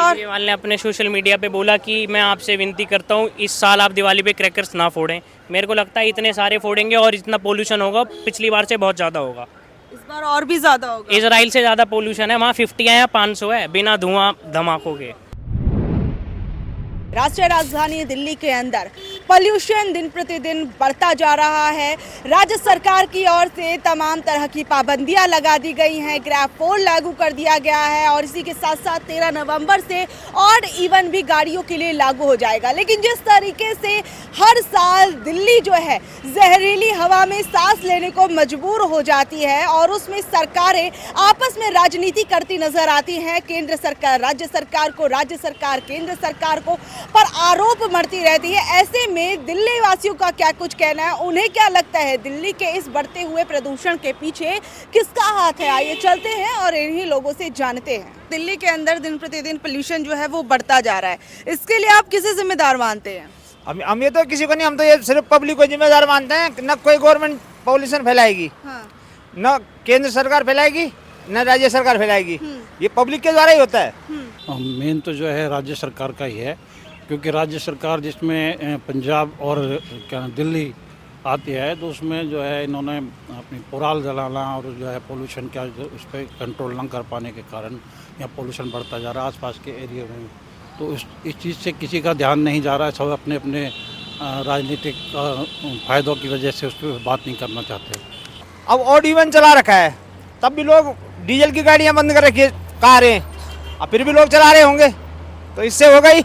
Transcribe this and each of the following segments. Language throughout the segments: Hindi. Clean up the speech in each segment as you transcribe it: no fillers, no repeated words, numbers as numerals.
केजरीवाल ने अपने सोशल मीडिया पे बोला कि मैं आपसे विनती करता हूँ इस साल आप दिवाली पे क्रैकर्स ना फोड़ें। मेरे को लगता है इतने सारे फोड़ेंगे और इतना पोल्यूशन होगा पिछली बार से बहुत ज़्यादा होगा। इस बार और भी ज्यादा होगा। इजराइल से ज़्यादा पोल्यूशन है, वहाँ 50 है या 500 है बिना धुआं धमाकों के। राष्ट्रीय राजधानी दिल्ली के अंदर पॉल्यूशन दिन प्रतिदिन बढ़ता जा रहा है। राज्य सरकार की ओर से तमाम तरह की पाबंदियां लगा दी गई हैं, ग्रैब 4 लागू कर दिया गया है और इसी के साथ साथ 13 नवंबर से ऑड इवन भी गाड़ियों के लिए लागू हो जाएगा। लेकिन जिस तरीके से हर साल दिल्ली जो है जहरीली हवा में सांस लेने को मजबूर हो जाती है और उसमें सरकारें आपस में राजनीति करती नजर आती हैं, केंद्र सरकार राज्य सरकार को, राज्य सरकार केंद्र सरकार को, पर आरोप मरती रहती है। ऐसे में दिल्ली वासियों का क्या कुछ कहना है, उन्हें क्या लगता है दिल्ली के इस बढ़ते हुए प्रदूषण के पीछे किसका हाथ है, आइए चलते हैं और इन्हीं लोगों से जानते हैं। दिल्ली के अंदर दिन प्रतिदिन पोल्यूशन जो है वो बढ़ता जा रहा है, इसके लिए आप किसे जिम्मेदार मानते हैं? हम ये तो किसी को नहीं, हम तो ये सिर्फ पब्लिक को जिम्मेदार मानते हैं। न कोई गवर्नमेंट पॉल्यूशन फैलाएगी, न केंद्र सरकार फैलाएगी, न राज्य सरकार फैलाएगी, ये पब्लिक के द्वारा ही होता है। मेन तो जो है राज्य सरकार का ही है, क्योंकि राज्य सरकार जिसमें पंजाब और क्या दिल्ली आती है तो उसमें जो है इन्होंने अपनी पुराल जलाना और जो है पोल्यूशन का जो उस पर कंट्रोल न कर पाने के कारण यहाँ पोल्यूशन बढ़ता जा रहा है आसपास के एरिया में। तो इस चीज़ से किसी का ध्यान नहीं जा रहा है, सब अपने अपने राजनीतिक फायदों की वजह से उस पर बात नहीं करना चाहते। अब ऑड इवन चला रखा है, तब भी लोग डीजल की गाड़ियाँ बंद कर रखी है कारें, अब फिर भी लोग चला रहे होंगे, तो इससे होगा ही।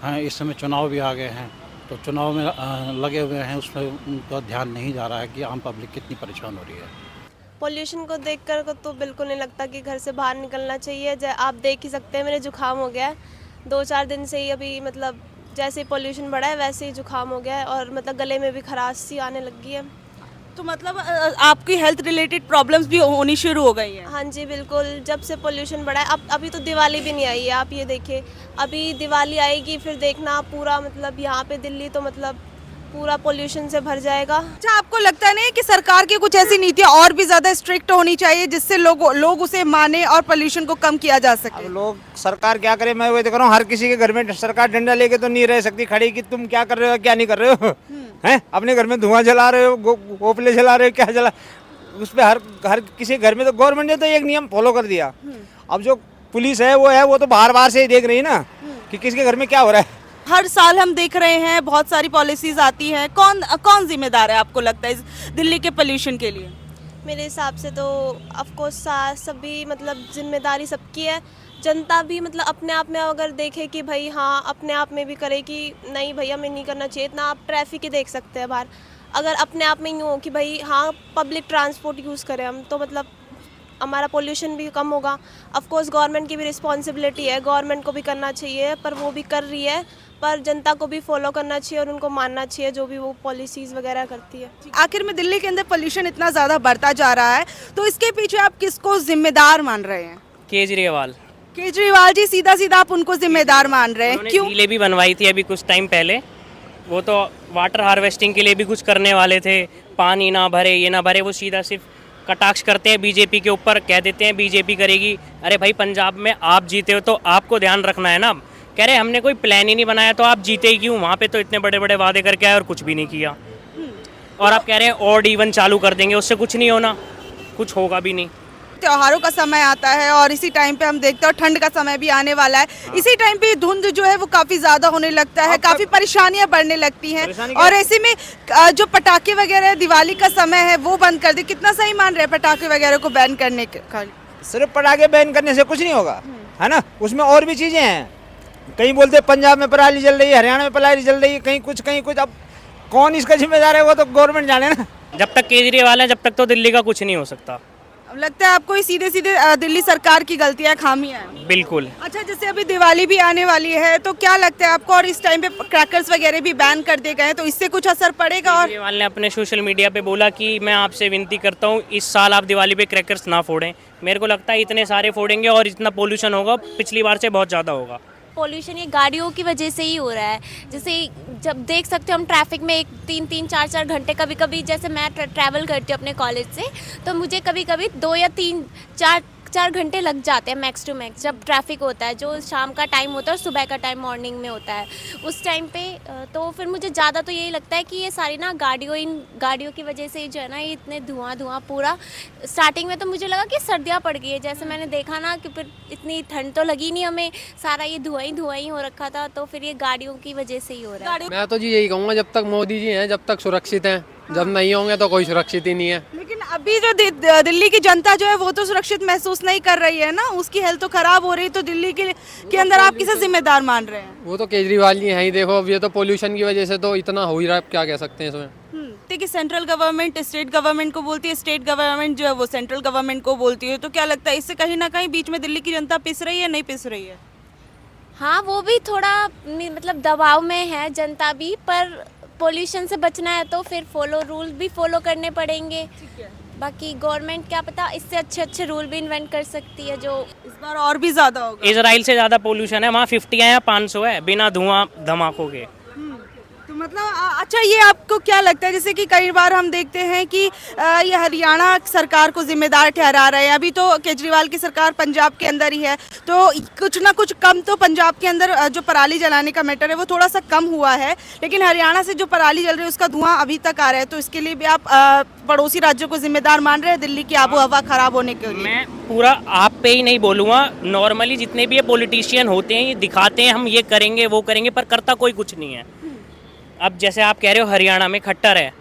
हाँ, इस समय चुनाव भी आ गए हैं तो चुनाव में लगे हुए हैं, उसमें उनका ध्यान नहीं जा रहा है कि आम पब्लिक कितनी परेशान हो रही है। पोल्यूशन को देखकर को तो बिल्कुल नहीं लगता कि घर से बाहर निकलना चाहिए। आप देख ही सकते हैं मेरे जुकाम हो गया है 2-4 दिन से ही, अभी मतलब जैसे पोल्यूशन बढ़ा है वैसे ही जुकाम हो गया है और मतलब गले में भी खराश सी आने लगी है। तो मतलब आपकी हेल्थ रिलेटेड प्रॉब्लम्स भी होनी शुरू हो गई हैं? हाँ जी बिल्कुल, जब से पोल्यूशन बढ़ा है। अब अभी तो दिवाली भी नहीं आई है, आप ये देखिए अभी दिवाली आएगी फिर देखना पूरा मतलब यहाँ पे दिल्ली तो मतलब पूरा पोल्यूशन से भर जाएगा। अच्छा, आपको लगता नहीं कि सरकार की कुछ ऐसी नीतियाँ और भी ज़्यादा स्ट्रिक्ट होनी चाहिए जिससे लोग उसे माने और पोल्यूशन को कम किया जा सके? अब लोग सरकार क्या करे, मैं वही देख रहा हूँ, हर किसी के घर में सरकार डंडा लेके तो नहीं रह सकती खड़ी कि तुम क्या कर रहे हो क्या नहीं कर रहे हो। हैं, अपने घर में धुआं जला रहे हो, गोपले जला रहे हो, क्या जला, उस पर हर किसी घर में तो गवर्नमेंट ने तो एक नियम फॉलो कर दिया। अब जो पुलिस है वो तो बाहर से ही देख रही है ना कि किसके घर में क्या हो रहा है। हर साल हम देख रहे हैं बहुत सारी पॉलिसीज आती हैं, कौन जिम्मेदार है आपको लगता है इस दिल्ली के पोल्यूशन के लिए? मेरे हिसाब से तो ऑफकोर्स सभी मतलब जिम्मेदारी सबकी है। जनता भी मतलब अपने आप में अगर देखे कि भाई हाँ अपने आप में भी करे कि नहीं भैया हमें नहीं करना चाहिए इतना, आप ट्रैफिक ही देख सकते हैं बाहर। अगर अपने आप में यूँ हो कि भाई हाँ पब्लिक ट्रांसपोर्ट यूज़ करें हम, तो मतलब हमारा पोल्यूशन भी कम होगा। ऑफ कोर्स गवर्नमेंट की भी रिस्पॉन्सिबिलिटी है, गवर्नमेंट को भी करना चाहिए, पर वो भी कर रही है, पर जनता को भी फॉलो करना चाहिए और उनको मानना चाहिए जो भी वो पॉलिसीज़ वगैरह करती है। आखिर में दिल्ली के अंदर पोल्यूशन इतना ज़्यादा बढ़ता जा रहा है तो इसके पीछे आप किसको जिम्मेदार मान रहे हैं? केजरीवाल जी, सीधा सीधा आप उनको जिम्मेदार मान रहे हैं, क्यों? झीलें भी बनवाई थी अभी कुछ टाइम पहले, वो तो वाटर हार्वेस्टिंग के लिए भी कुछ करने वाले थे, पानी ना भरे ये ना भरे, वो सीधा सिर्फ कटाक्ष करते हैं बीजेपी के ऊपर, कह देते हैं बीजेपी करेगी। अरे भाई पंजाब में आप जीते हो तो आपको ध्यान रखना है ना। कह रहे हमने कोई प्लान ही नहीं बनाया तो आप जीते ही क्यों? वहाँ पे तो इतने बड़े बड़े वादे करके आए और कुछ भी नहीं किया, और आप कह रहे हैं ऑड इवन चालू कर देंगे, उससे कुछ नहीं होना, कुछ होगा भी नहीं। त्योहारों का समय आता है और इसी टाइम पे हम देखते हैं, और ठंड का समय भी आने वाला है, इसी टाइम पे धुंध जो है वो काफी ज्यादा होने लगता है, काफी परेशानियां बढ़ने लगती हैं, और ऐसे में जो पटाखे वगैरह दिवाली का समय है वो बंद कर दे। कितना सही मान रहे हैं पटाखे वगैरह को बैन करने का? सिर्फ पटाखे बैन करने से कुछ नहीं होगा, है ना, उसमें और भी चीजें हैं। कहीं बोलते पंजाब में पराली जल रही है, हरियाणा में पराली जल रही है, कहीं कुछ। अब कौन इसका जिम्मेदार है वो तो गवर्नमेंट जाने ना। जब तक केजरीवाल है जब तक तो दिल्ली का कुछ नहीं हो सकता। लगता है आपको सीधे दिल्ली सरकार की गलतियां खामियां हैं? बिल्कुल। अच्छा, जैसे अभी दिवाली भी आने वाली है तो क्या लगता है आपको, और इस टाइम पे क्रैकर्स वगैरह भी बैन कर दिए गए हैं, तो इससे कुछ असर पड़ेगा? और केजरीवाल ने अपने सोशल मीडिया पे बोला कि मैं आपसे विनती करता हूँ इस साल आप दिवाली पे क्रैकर्स ना फोड़ें। मेरे को लगता है इतने सारे फोड़ेंगे और इतना पोल्यूशन होगा पिछली बार से बहुत ज़्यादा होगा। पोल्यूशन ये गाड़ियों की वजह से ही हो रहा है। जैसे जब देख सकते हो हम ट्रैफिक में 3-4 घंटे, कभी कभी जैसे मैं ट्रैवल करती हूँ अपने कॉलेज से, तो मुझे कभी कभी 2 या 3-4 4 घंटे लग जाते हैं मैक्स टू मैक्स, जब ट्रैफिक होता है, जो शाम का टाइम होता है और सुबह का टाइम मॉर्निंग में होता है उस टाइम पे। तो फिर मुझे ज़्यादा तो यही लगता है कि ये सारी ना गाड़ियों की वजह से जो है ना, ये इतने धुआं पूरा। स्टार्टिंग में तो मुझे लगा कि सर्दियाँ पड़ गई है, जैसे मैंने देखा ना कि फिर इतनी ठंड तो लगी नहीं हमें, सारा ये धुआं ही हो रखा था, तो फिर ये गाड़ियों की वजह से ही हो रहा है। मैं तो जी यही कहूँगा, जब तक मोदी जी हैं जब तक सुरक्षित हैं, जब नहीं होंगे तो कोई सुरक्षित ही नहीं है। लेकिन अभी जो दिल्ली की जनता जो है वो तो सुरक्षित महसूस नहीं कर रही है ना, उसकी हेल्थ तो खराब हो रही है, तो दिल्ली के अंदर आप किसे जिम्मेदार मान रहे हैं? वो तो केजरीवाल जी हैं ही। देखो अब ये तो पोल्यूशन की वजह से तो इतना हो ही रहा है, क्या कह सकते हैं इसमें। कि सेंट्रल गवर्नमेंट स्टेट गवर्नमेंट को बोलती है, स्टेट गवर्नमेंट जो है वो सेंट्रल गवर्नमेंट को बोलती है, तो क्या लगता है इससे कहीं ना कहीं बीच में दिल्ली की जनता पिस रही है, नहीं पिस रही है? हाँ, वो भी थोड़ा मतलब दबाव में है जनता भी, पर पोल्यूशन से बचना है तो फिर रूल भी फॉलो करने पड़ेंगे। बाकी गवर्नमेंट क्या पता इससे अच्छे रूल भी इन्वेंट कर सकती है, जो इस बार और भी ज्यादा होगा। इजराइल से ज़्यादा पोल्यूशन है वहाँ, 50 है या 500 है बिना धुआं धमाकों के। तो मतलब अच्छा, ये आपको क्या लगता है, जैसे कि कई बार हम देखते हैं कि ये हरियाणा सरकार को जिम्मेदार ठहरा रहे हैं, अभी तो केजरीवाल की सरकार पंजाब के अंदर ही है, तो कुछ ना कुछ कम तो पंजाब के अंदर जो पराली जलाने का मैटर है वो थोड़ा सा कम हुआ है, लेकिन हरियाणा से जो पराली जल रही है उसका धुआं अभी तक आ रहा है, तो इसके लिए भी आप पड़ोसी राज्यों को जिम्मेदार मान रहे हैं दिल्ली की आबो हवा खराब होने के लिए? मैं पूरा आप पे ही नहीं बोलूँगा, नॉर्मली जितने भी ये पॉलिटिशियन होते हैं ये दिखाते हैं हम ये करेंगे वो करेंगे, पर करता कोई कुछ नहीं है। अब जैसे आप कह रहे हो हरियाणा में खट्टर है,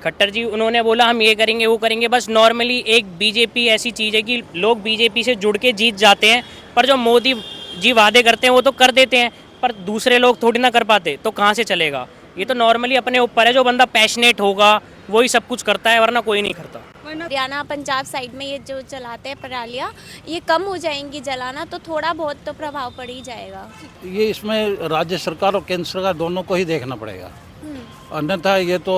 खट्टर जी उन्होंने बोला हम ये करेंगे वो करेंगे, बस नॉर्मली एक बीजेपी ऐसी चीज़ है कि लोग बीजेपी से जुड़ के जीत जाते हैं, पर जो मोदी जी वादे करते हैं वो तो कर देते हैं, पर दूसरे लोग थोड़ी ना कर पाते, तो कहाँ से चलेगा? ये तो नॉर्मली अपने ऊपर है, जो बंदा पैशनेट होगा वही सब कुछ करता है, वरना कोई नहीं करता। हरियाणा पंजाब साइड में ये जो चलाते हैं परालियाँ, ये कम हो जाएंगी जलाना, तो थोड़ा बहुत तो प्रभाव पड़ ही जाएगा। ये इसमें राज्य सरकार और केंद्र सरकार दोनों को ही देखना पड़ेगा, अन्यथा ये तो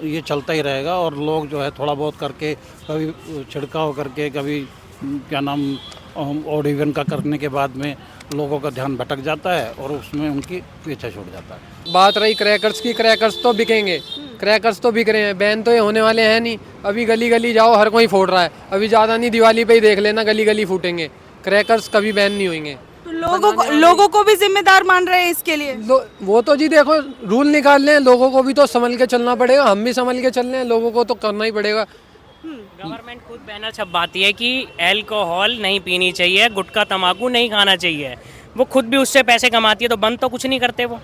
ये चलता ही रहेगा, और लोग जो है थोड़ा बहुत करके, कभी छिड़काव करके, कभी क्या नाम ऑड इवन का करने के बाद में लोगों का ध्यान भटक जाता है और उसमें उनकी पीछे छूट जाता है। बात रही क्रैकर्स की, क्रैकर्स तो बिकेंगे, क्रैकर्स तो बिक रहे हैं, बैन तो ये होने वाले हैं नहीं। अभी गली गली जाओ हर कोई फोड़ रहा है, अभी ज़्यादा नहीं दिवाली पे ही देख लेना गली गली फूटेंगे, क्रैकर्स कभी बैन नहीं होंगे। तो लोगों को भी जिम्मेदार मान रहे हैं इसके लिए? वो तो जी देखो रूल निकाल लें, लोगों को भी तो संभल के चलना पड़ेगा, हम भी संभल के चल रहे हैं, लोगों को तो करना ही पड़ेगा। गवर्नमेंट खुद बैनर छपवाती है कि अल्कोहल नहीं पीनी चाहिए, गुटखा तंबाकू नहीं खाना चाहिए, वो खुद भी उससे पैसे कमाती है, तो बंद तो कुछ नहीं करते वो।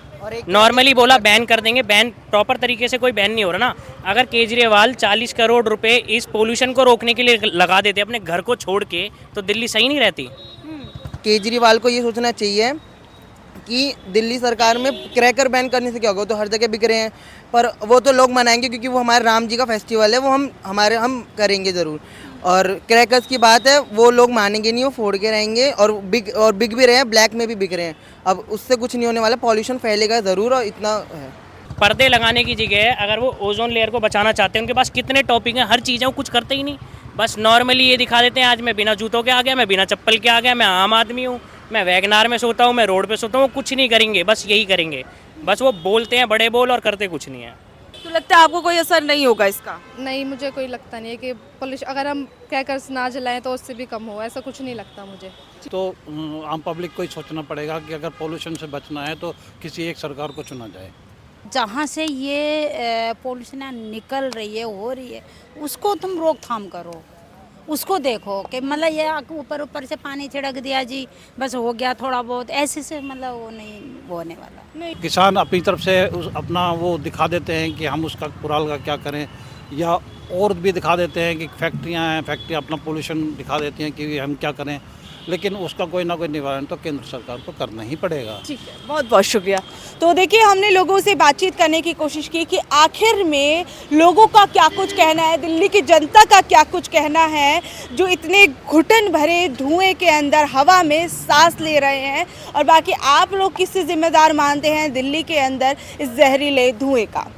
नॉर्मली बोला बैन कर देंगे, बैन प्रॉपर तरीके से कोई बैन नहीं हो रहा ना। अगर केजरीवाल 40 करोड़ रुपए इस पोल्यूशन को रोकने के लिए लगा देते अपने घर को छोड़ के, तो दिल्ली सही नहीं रहती। केजरीवाल को ये सोचना चाहिए कि दिल्ली सरकार में क्रैकर बैन करने से क्या होगा, तो हर जगह बिक रहे हैं, पर वो तो लोग मनाएंगे क्योंकि वो हमारे राम जी का फेस्टिवल है, वो हम करेंगे ज़रूर। और क्रैकर्स की बात है, वो लोग मानेंगे नहीं, वो फोड़ के रहेंगे, और बिक भी रहे हैं, ब्लैक में भी बिक रहे हैं। अब उससे कुछ नहीं होने वाला, पॉल्यूशन फैलेगा ज़रूर, और इतना है। पर्दे लगाने की जगह अगर वो ओजोन लेयर को बचाना चाहते हैं, उनके पास कितने टॉपिक हैं, हर चीज़ है, वो कुछ करते ही नहीं, बस नॉर्मली ये दिखा देते हैं आज मैं बिना जूतों के आ गया, मैं बिना चप्पल के आ गया, मैं आम आदमी हूँ, मैं वैगनार में सोता हूँ, मैं रोड पे सोता हूँ, कुछ नहीं करेंगे, बस यही करेंगे, बस वो बोलते हैं बड़े बोल और करते कुछ नहीं है। तो लगता है आपको कोई असर नहीं होगा इसका? नहीं, मुझे कोई लगता नहीं है कि पोल्यूशन अगर हम क्रैकर्स ना जलाएं तो उससे भी कम हो, ऐसा कुछ नहीं लगता मुझे। तो आम पब्लिक को ही सोचना पड़ेगा कि अगर पोल्यूशन से बचना है तो किसी एक सरकार को चुना जाए। जहाँ से ये पोल्यूशन निकल रही है, हो रही है, उसको तुम रोकथाम करो, उसको देखो कि मतलब ये ऊपर ऊपर से पानी छिड़क दिया जी बस हो गया थोड़ा बहुत, ऐसे से मतलब वो नहीं होने वाला। किसान अपनी तरफ से अपना वो दिखा देते हैं कि हम उसका कुराल का क्या करें, या और भी दिखा देते हैं कि फैक्ट्रियाँ हैं, फैक्ट्रियाँ अपना पोल्यूशन दिखा देती हैं कि हम क्या करें, लेकिन उसका कोई ना कोई निवारण तो केंद्र सरकार को करना ही पड़ेगा। ठीक है, बहुत बहुत शुक्रिया। तो देखिए, हमने लोगों से बातचीत करने की कोशिश की कि आखिर में लोगों का क्या कुछ कहना है, दिल्ली की जनता का क्या कुछ कहना है, जो इतने घुटन भरे धुएं के अंदर हवा में सांस ले रहे हैं, और बाकी आप लोग किससे जिम्मेदार मानते हैं दिल्ली के अंदर इस जहरीले धुएं का।